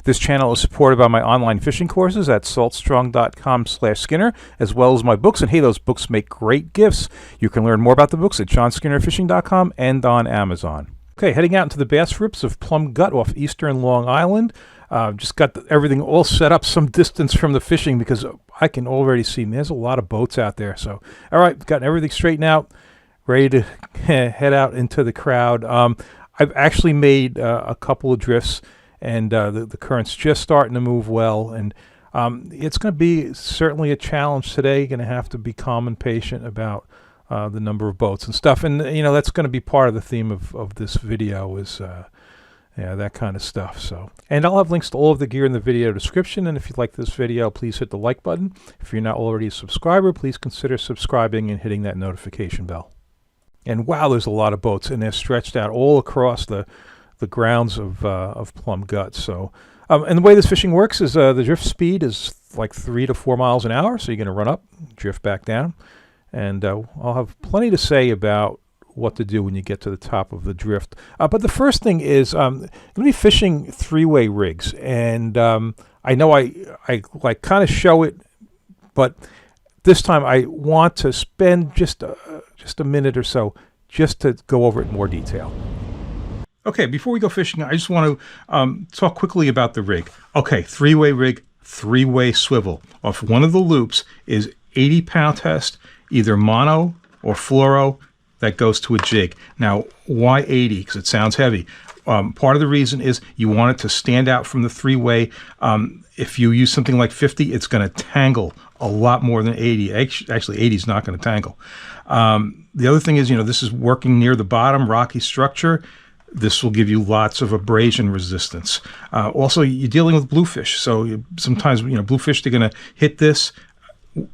This channel is supported by my online fishing courses at saltstrong.com/Skinner, as well as my books. And hey, those books make great gifts. You can learn more about the books at johnskinnerfishing.com and on Amazon. Okay, heading out into the bass rips of Plum Gut off eastern Long Island. Just got everything all set up some distance from the fishing because I can already see there's a lot of boats out there. So, all right, gotten everything straightened out, ready to head out into the crowd. I've actually made a couple of drifts, and the current's just starting to move well. And it's going to be certainly a challenge today. Going to have to be calm and patient about the number of boats and stuff. And, you know, that's going to be part of the theme of this video is that kind of stuff. So, and I'll have links to all of the gear in the video description. And if you like this video, please hit the like button. If you're not already a subscriber, please consider subscribing and hitting that notification bell. And wow, there's a lot of boats, and they're stretched out all across the grounds of Plum Gut. So, and the way this fishing works is the drift speed is like 3 to 4 miles an hour. So you're going to run up, drift back down, and I'll have plenty to say about what to do when you get to the top of the drift. But the first thing is I'm going to be fishing three-way rigs, and I know I like kind of show it, but this time I want to spend just a minute or so just to go over it in more detail. Okay, before we go fishing, I just want to talk quickly about the rig. Okay, three-way rig, three-way swivel. Off one of the loops is 80-pound test, either mono or fluoro, that goes to a jig. Now, why 80? Because it sounds heavy. Part of the reason is you want it to stand out from the three-way. If you use something like 50, it's going to tangle a lot more than 80. Actually, 80 is not going to tangle. The other thing is, you know, this is working near the bottom, rocky structure. This will give you lots of abrasion resistance. Also, you're dealing with bluefish. So sometimes, you know, bluefish, they're going to hit this.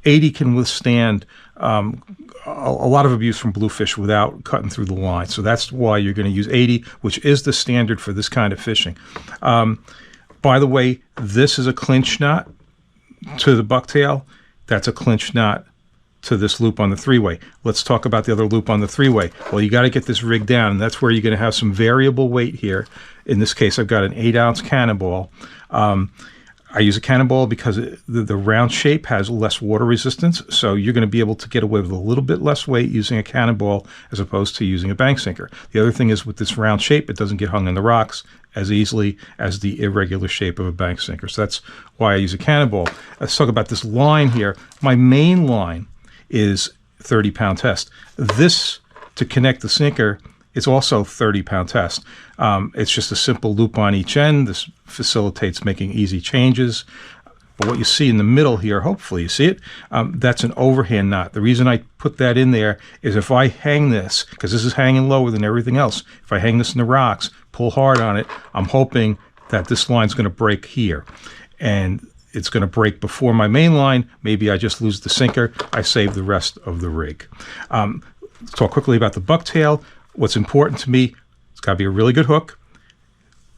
80 can withstand a lot of abuse from bluefish without cutting through the line. So that's why you're going to use 80, which is the standard for this kind of fishing. By the way, this is a clinch knot to the bucktail. That's a clinch knot to this loop on the three-way. Let's talk about the other loop on the three-way. Well, you got to get this rig down, and that's where you're going to have some variable weight here. In this case, I've got an 8-ounce cannonball. I use a cannonball because the round shape has less water resistance, so you're going to be able to get away with a little bit less weight using a cannonball as opposed to using a bank sinker. The other thing is with this round shape, it doesn't get hung in the rocks as easily as the irregular shape of a bank sinker. So that's why I use a cannonball. Let's talk about this line here. My main line is 30-pound test. This, to connect the sinker, is also 30-pound test. It's just a simple loop on each end. This facilitates making easy changes. But what you see in the middle here, hopefully you see it, that's an overhand knot. The reason I put that in there is if I hang this, because this is hanging lower than everything else, if I hang this in the rocks, pull hard on it, I'm hoping that this line's going to break here. And it's going to break before my main line. Maybe I just lose the sinker. I save the rest of the rig. Let's talk quickly about the bucktail. What's important to me, it's got to be a really good hook,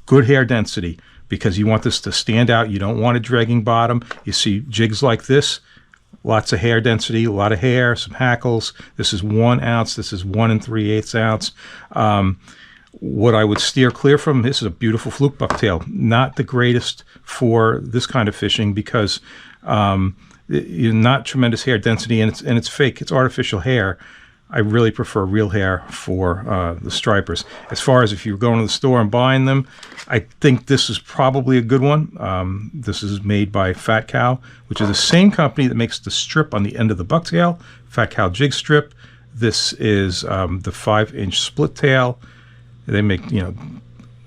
good hair density, because you want this to stand out. You don't want a dragging bottom. You see jigs like this, lots of hair density, a lot of hair, some hackles. This is 1 ounce. This is 1 3/8 ounce. What I would steer clear from, this is a beautiful fluke bucktail. Not the greatest for this kind of fishing because not tremendous hair density, and it's fake. It's artificial hair. I really prefer real hair for the stripers. As far as if you're going to the store and buying them, I think this is probably a good one. This is made by Fat Cow, which is the same company that makes the strip on the end of the bucktail, Fat Cow Jig Strip. This is the 5-inch split tail. They make, you know,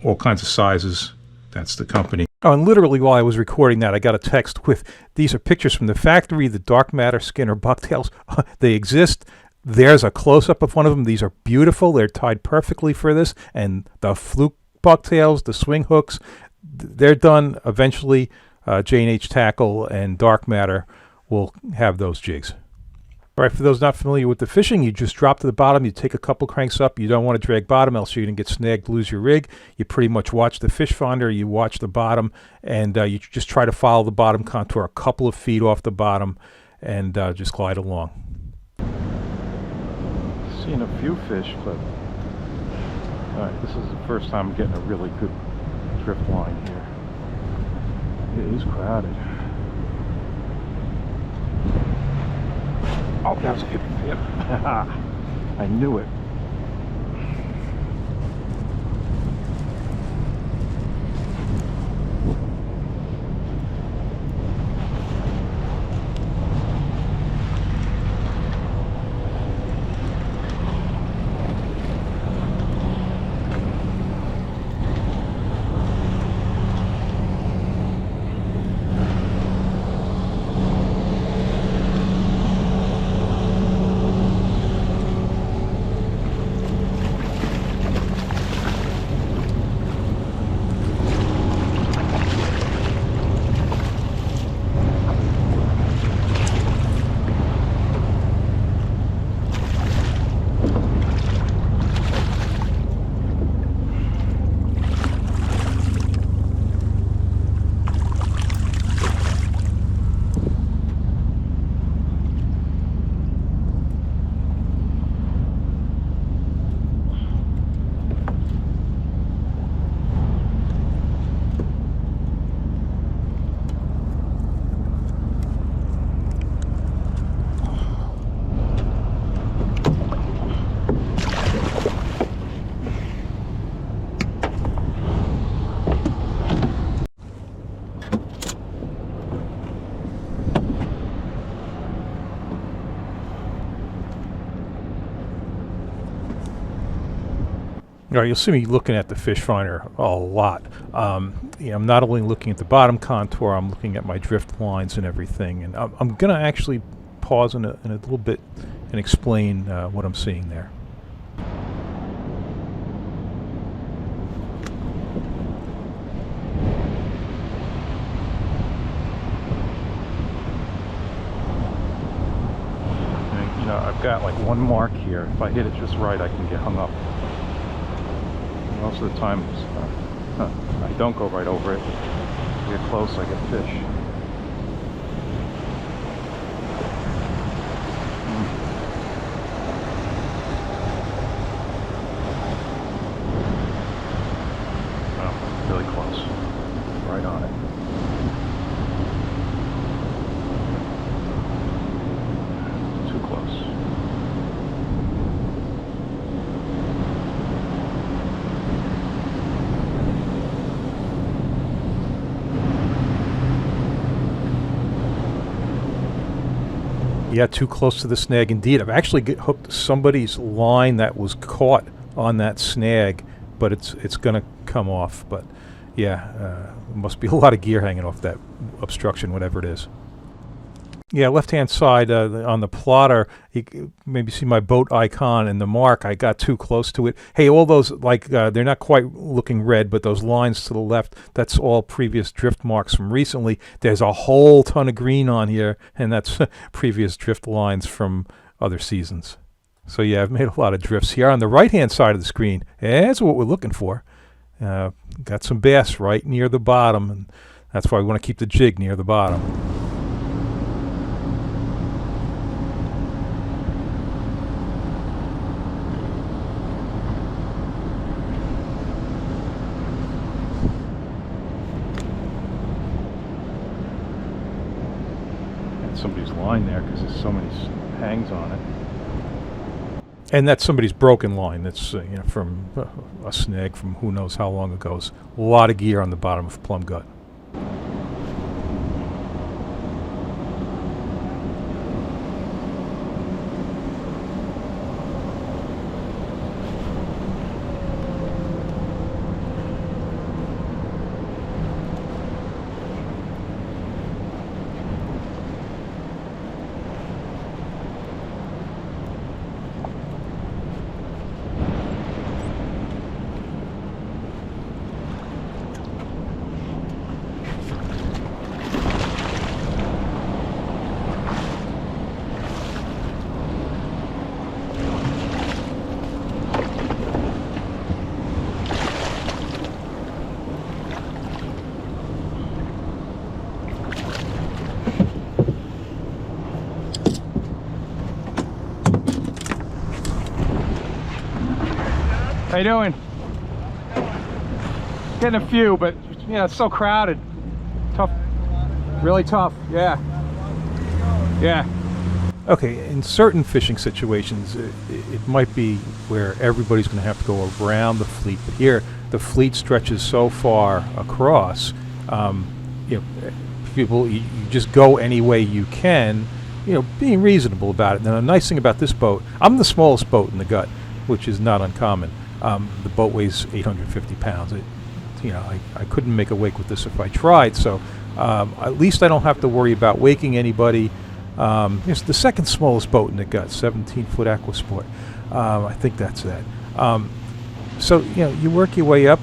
all kinds of sizes. That's the company. Oh, and literally while I was recording that, I got a text with, these are pictures from the factory, the dark matter Skinner bucktails. They exist. There's a close-up of one of them. These are beautiful. They're tied perfectly for this. And the fluke bucktails, the swing hooks, they're done eventually. J&H Tackle and Dark Matter will have those jigs. All right, for those not familiar with the fishing, you just drop to the bottom, you take a couple cranks up. You don't want to drag bottom, else you're going to get snagged, lose your rig. You pretty much watch the fish finder, you watch the bottom, and you just try to follow the bottom contour a couple of feet off the bottom and just glide along. Seeing a few fish, but all right, this is the first time I'm getting a really good drift line here. is crowded. Oh, that was a good hit. I knew it. All right, you'll see me looking at the fish finder a lot. I'm not only looking at the bottom contour, I'm looking at my drift lines and everything. And I'm going to actually pause in a little bit and explain what I'm seeing there. And, I've got like one mark here. If I hit it just right, I can get hung up. Most of the time, I don't go right over it. Get close, I get fish. Oh, really close. Right on it. Too close. Yeah, too close to the snag indeed. I've actually hooked somebody's line that was caught on that snag, but it's going to come off. But yeah, there must be a lot of gear hanging off that obstruction, whatever it is. Yeah, left-hand side on the plotter, you can maybe see my boat icon and the mark. I got too close to it. Hey, all those, they're not quite looking red, but those lines to the left, that's all previous drift marks from recently. There's a whole ton of green on here, and that's previous drift lines from other seasons. So yeah, I've made a lot of drifts here. On the right-hand side of the screen, that's what we're looking for. Got some bass right near the bottom, and that's why we want to keep the jig near the bottom. Somebody's line there because there's so many hangs on it, and that's somebody's broken line. That's from a snag from who knows how long ago. It's a lot of gear on the bottom of Plum Gut. How you doing? Getting a few, but yeah, it's so crowded. Tough. Really tough, yeah. Yeah. Okay, in certain fishing situations, it might be where everybody's going to have to go around the fleet. But here, the fleet stretches so far across. You know, you just go any way you can. You know, being reasonable about it. Now, the nice thing about this boat, I'm the smallest boat in the gut, which is not uncommon. The boat weighs 850 pounds. I couldn't make a wake with this if I tried. So at least I don't have to worry about waking anybody. It's the second smallest boat in the gut, 17-foot Aquasport. I think that's that. So, you work your way up,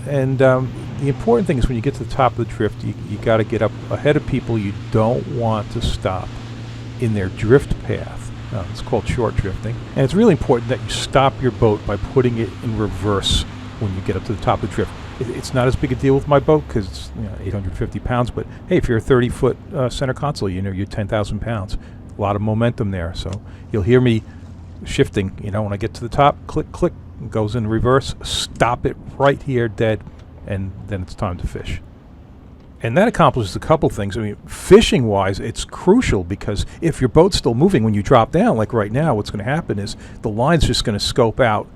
and the important thing is when you get to the top of the drift, you got to get up ahead of people you don't want to stop in their drift path. It's called short drifting. And it's really important that you stop your boat by putting it in reverse when you get up to the top of the drift. It's not as big a deal with my boat because it's 850 pounds, but hey, if you're a 30-foot center console, you're 10,000 pounds. A lot of momentum there. So you'll hear me shifting, when I get to the top, click, click, it goes in reverse, stop it right here dead, and then it's time to fish. And that accomplishes a couple things. I mean, fishing-wise, it's crucial because if your boat's still moving when you drop down, like right now, what's going to happen is the line's just going to scope out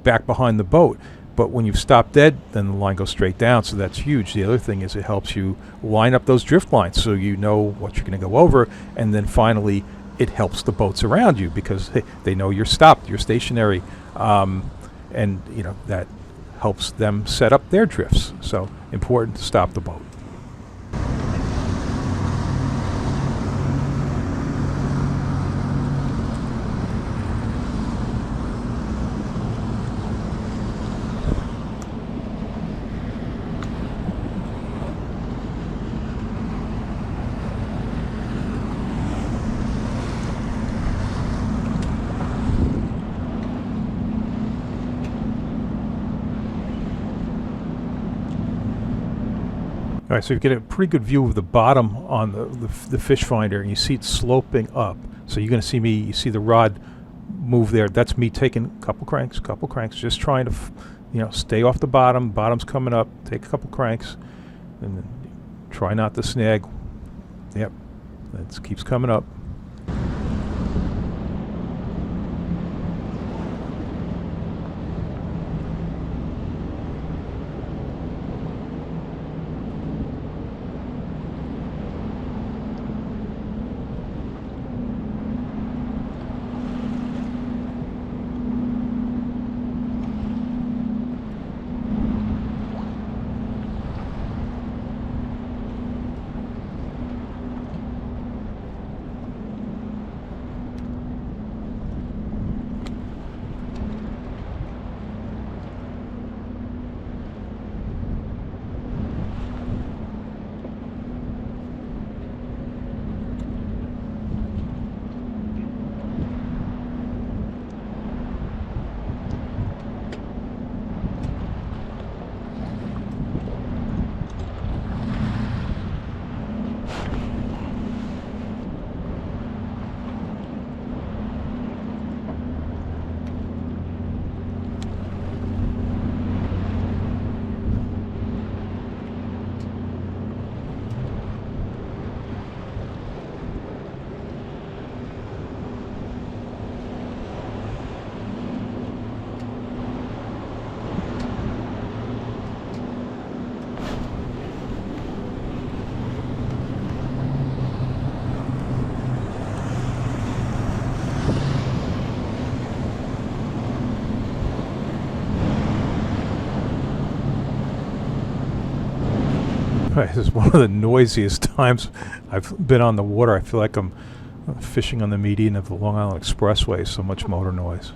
back behind the boat. But when you've stopped dead, then the line goes straight down, so that's huge. The other thing is it helps you line up those drift lines so you know what you're going to go over, and then finally it helps the boats around you because they know you're stopped, you're stationary, and that helps them set up their drifts. So important to stop the boat. All right, so you get a pretty good view of the bottom on the fish finder, and you see it sloping up. So you're going to see you see the rod move there. That's me taking a couple cranks, just trying to, stay off the bottom. Bottom's coming up. Take a couple cranks, and then try not to snag. Yep, it keeps coming up. This is one of the noisiest times I've been on the water. I feel like I'm fishing on the median of the Long Island Expressway, so much motor noise.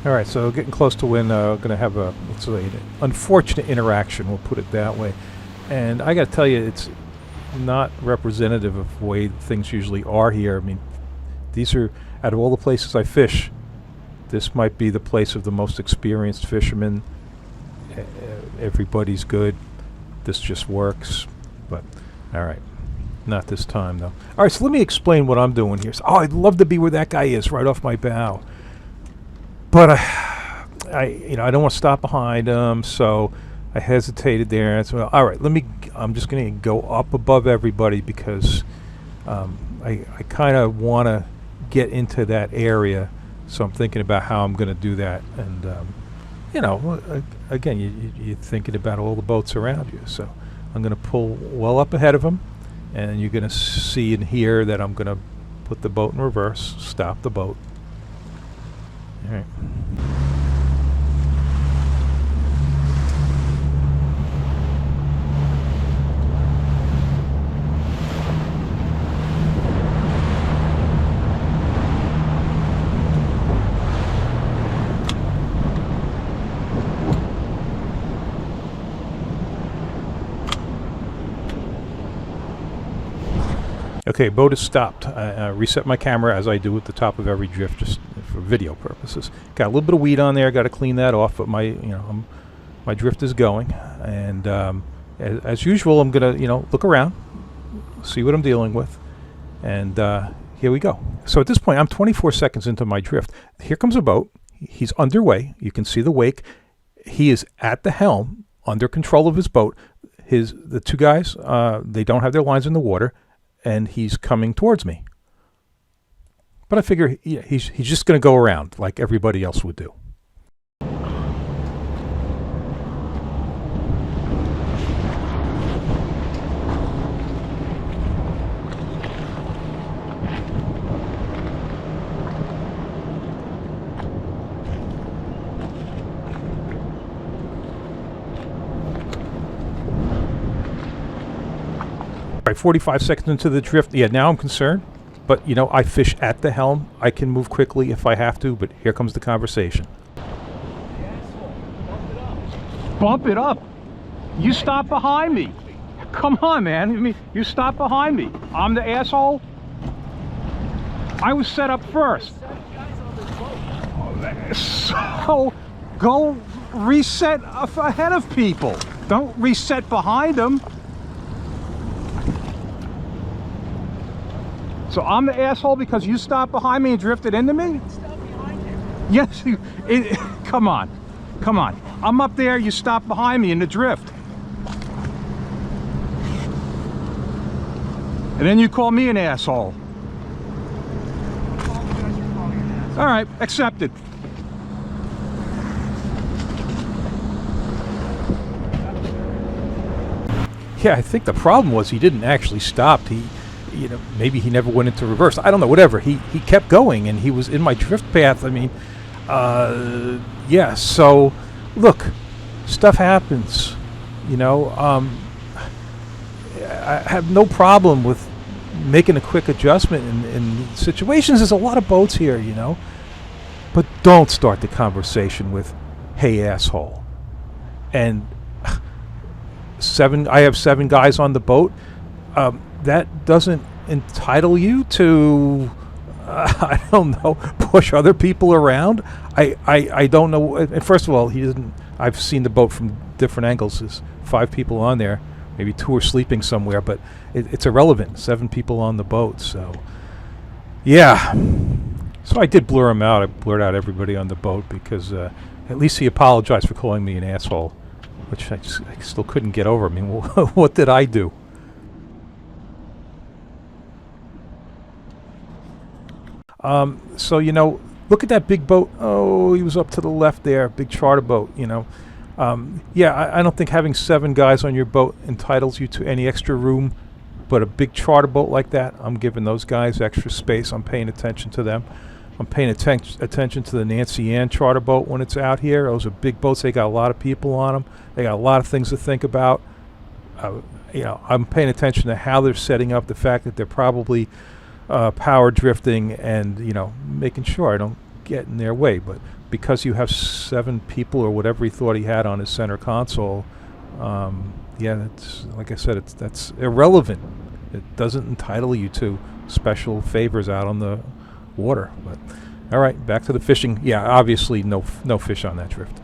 All right, so getting close to when going to have a, let's say, an unfortunate interaction, we'll put it that way. And I got to tell you, it's not representative of the way things usually are here. I mean, these are, out of all the places I fish, this might be the place of the most experienced fishermen. Everybody's good. This just works. But, all right. Not this time, though. All right, so let me explain what I'm doing here. So, I'd love to be where that guy is, right off my bow. But I don't want to stop behind him, so I hesitated there. And so, all right, I'm just going to go up above everybody because I kind of want to get into that area. So I'm thinking about how I'm going to do that. And, again, you're thinking about all the boats around you. So I'm going to pull well up ahead of him. And you're going to see and hear that I'm going to put the boat in reverse, stop the boat. All right. Okay, boat is stopped. I reset my camera as I do at the top of every drift, just for video purposes. Got a little bit of weed on there. Got to clean that off, but my drift is going. And as usual, I'm gonna look around, see what I'm dealing with, and here we go. So at this point, I'm 24 seconds into my drift. Here comes a boat. He's underway. You can see the wake. He is at the helm, under control of his boat. The two guys, they don't have their lines in the water. And he's coming towards me. But I figure he's just going to go around like everybody else would do. Right, 45 seconds into the drift. Yeah, now I'm concerned. But, I fish at the helm. I can move quickly if I have to, but here comes the conversation. Bump it up. You stop behind me. Come on, man. I mean, you stop behind me. I'm the asshole. I was set up first. So, go reset ahead of people. Don't reset behind them. So I'm the asshole because you stopped behind me and drifted into me? Yes, come on. Come on. I'm up there, you stopped behind me in the drift. And then you call me an asshole. All right, accepted. Yeah, I think the problem was he didn't actually stop. Maybe he never went into reverse. I don't know, whatever. He kept going, and he was in my drift path. I mean, yeah, so, look, stuff happens, I have no problem with making a quick adjustment in situations. There's a lot of boats here, but don't start the conversation with, hey, asshole. And I have 7 guys on the boat. That doesn't entitle you to, I don't know, push other people around. I don't know. And first of all, I've seen the boat from different angles. There's 5 people on there. Maybe 2 are sleeping somewhere, but it's irrelevant. 7 people on the boat. So, yeah. So I did blur him out. I blurred out everybody on the boat because at least he apologized for calling me an asshole, which I still couldn't get over. I mean, what did I do? So, look at that big boat. Oh, he was up to the left there, big charter boat, Yeah, I don't think having 7 guys on your boat entitles you to any extra room, but a big charter boat like that, I'm giving those guys extra space. I'm paying attention to them. I'm paying attention to the Nancy Ann charter boat when it's out here. Those are big boats. They got a lot of people on them. They got a lot of things to think about. I'm paying attention to how they're setting up, the fact that they're probably power drifting, and making sure I don't get in their way. But because you have 7 people or whatever he thought he had on his center console, yeah, that's, like I said, that's irrelevant. It doesn't entitle you to special favors out on the water. But all right, back to the fishing. Yeah, obviously no fish on that drift.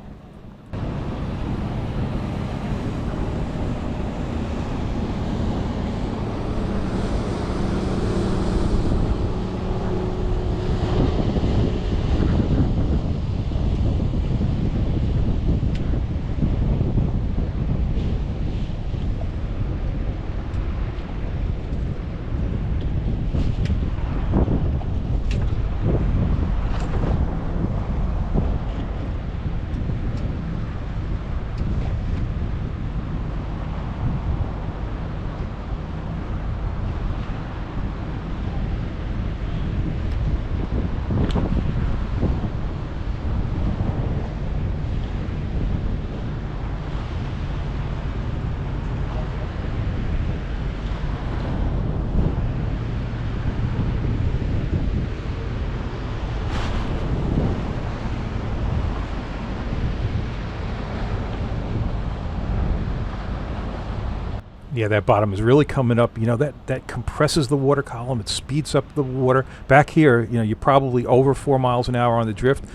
Yeah, that bottom is really coming up. You know, that compresses the water column. It speeds up the water. Back here, you know, you're probably over 4 miles an hour on the drift.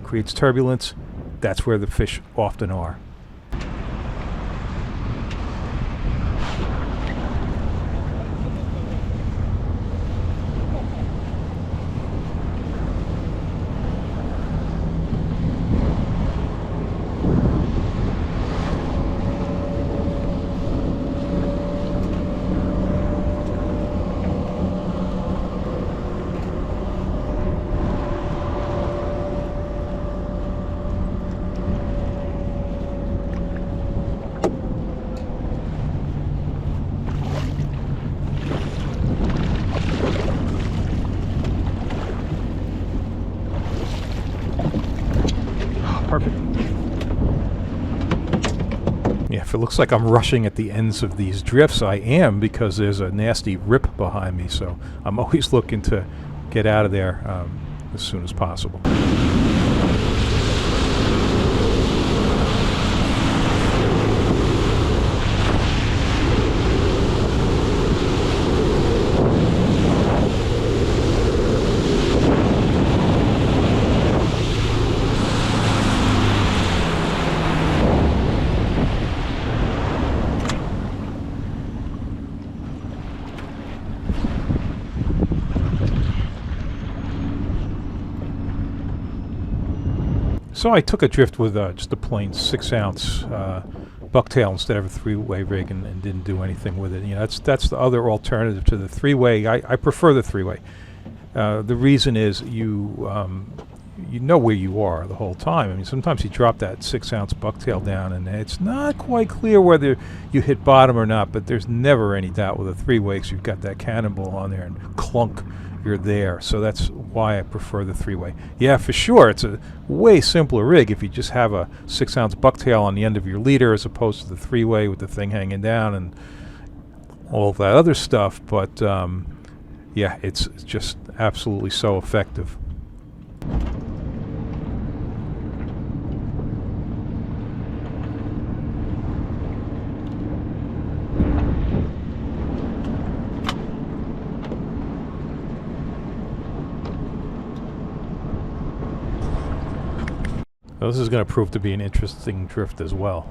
Creates turbulence. That's where the fish often are. Perfect. Yeah, if it looks like I'm rushing at the ends of these drifts, I am, because there's a nasty rip behind me, so I'm always looking to get out of there as soon as possible. So I took a drift with just a plain 6-ounce bucktail instead of a 3-way rig, and didn't do anything with it. You know, that's the other alternative to the 3-way. I prefer the 3-way. The reason is you know where you are the whole time. I mean, sometimes you drop that 6-ounce bucktail down, and it's not quite clear whether you hit bottom or not. But there's never any doubt with a 3-way, 'cause you've got that cannonball on there, and clunk, you're there. So that's why I prefer the 3-way. Yeah, for sure, it's a way simpler rig if you just have a 6-ounce bucktail on the end of your leader, as opposed to the 3-way with the thing hanging down and all of that other stuff. But yeah, it's just absolutely so effective. This is going to prove to be an interesting drift as well.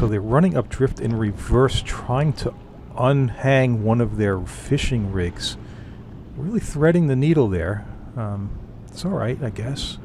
So they're running up drift in reverse, trying to unhang one of their fishing rigs. Really threading the needle there. It's all right, I guess.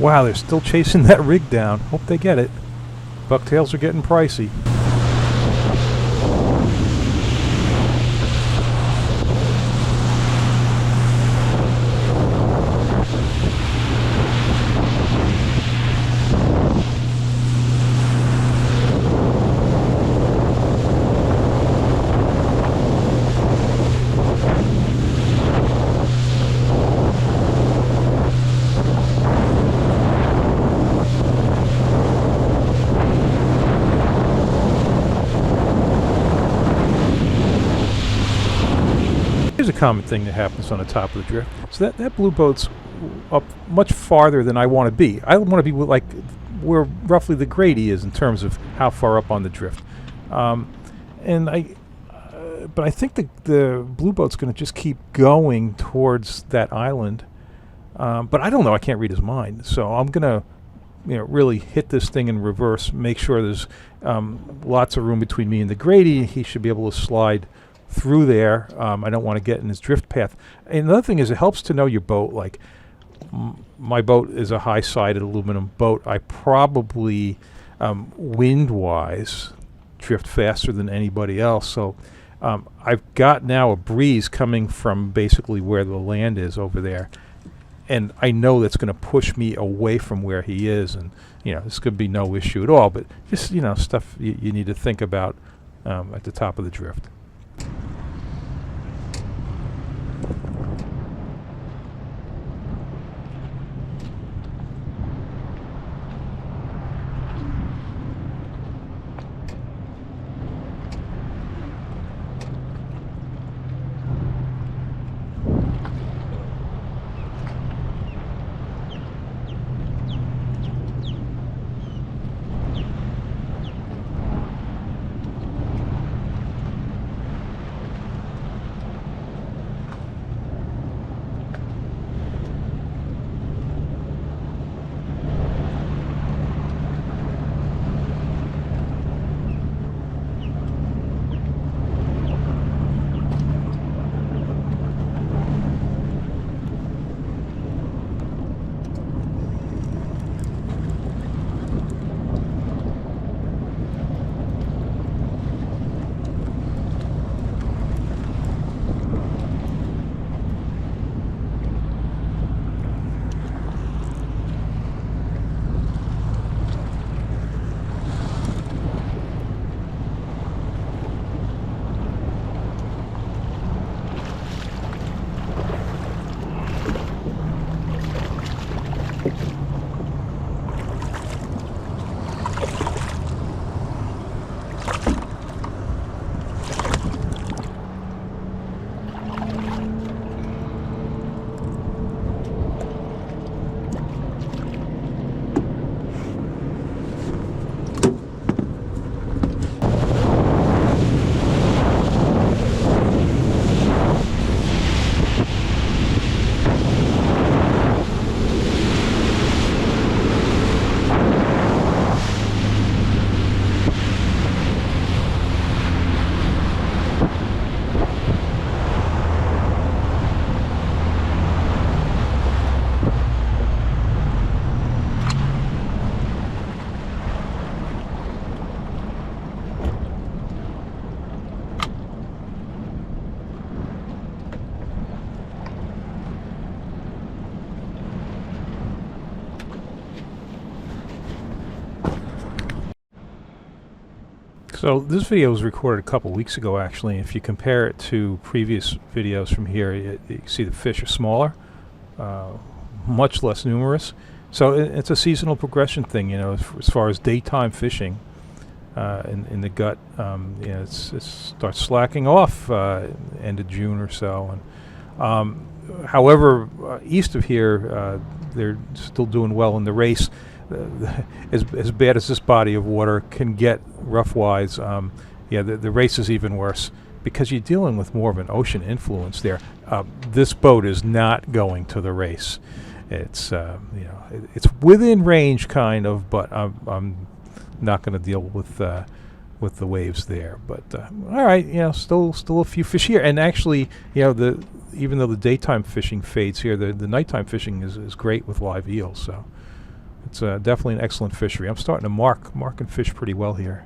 Wow, they're still chasing that rig down. Hope they get it. Bucktails are getting pricey. Here's a common thing that happens on the top of the drift. So that blue boat's up much farther than I want to be. I want to be like where roughly the Grady is in terms of how far up on the drift. But I think the blue boat's going to just keep going towards that island. But I don't know. I can't read his mind. So I'm going to really hit this thing in reverse, make sure there's lots of room between me and the Grady. He should be able to slide through there. I don't want to get in his drift path. And another thing is it helps to know your boat. Like my boat is a high-sided aluminum boat. I probably, wind-wise, drift faster than anybody else. So I've got now a breeze coming from basically where the land is over there. And I know that's going to push me away from where he is. And, this could be no issue at all. But just, stuff you need to think about at the top of the drift. So this video was recorded a couple weeks ago, actually. If you compare it to previous videos from here, you see the fish are smaller, much less numerous. So it's a seasonal progression thing, you know, as far as daytime fishing in the gut. It starts slacking off end of June or so. And however, east of here, they're still doing well in the race. As bad as this body of water can get rough-wise, the race is even worse because you're dealing with more of an ocean influence there. This boat is not going to the race. It's it's within range kind of, but I'm not going to deal with the waves there. But all right, still a few fish here, and actually, even though the daytime fishing fades here, the nighttime fishing is great with live eels. So it's definitely an excellent fishery. I'm starting to mark and fish pretty well here.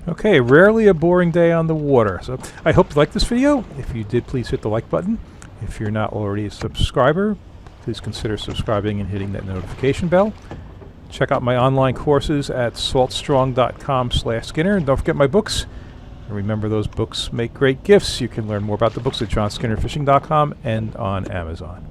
Okay, rarely a boring day on the water. So I hope you liked this video. If you did, please hit the like button. If you're not already a subscriber, please consider subscribing and hitting that notification bell. Check out my online courses at saltstrong.com/Skinner. And don't forget my books. And remember, those books make great gifts. You can learn more about the books at johnskinnerfishing.com and on Amazon.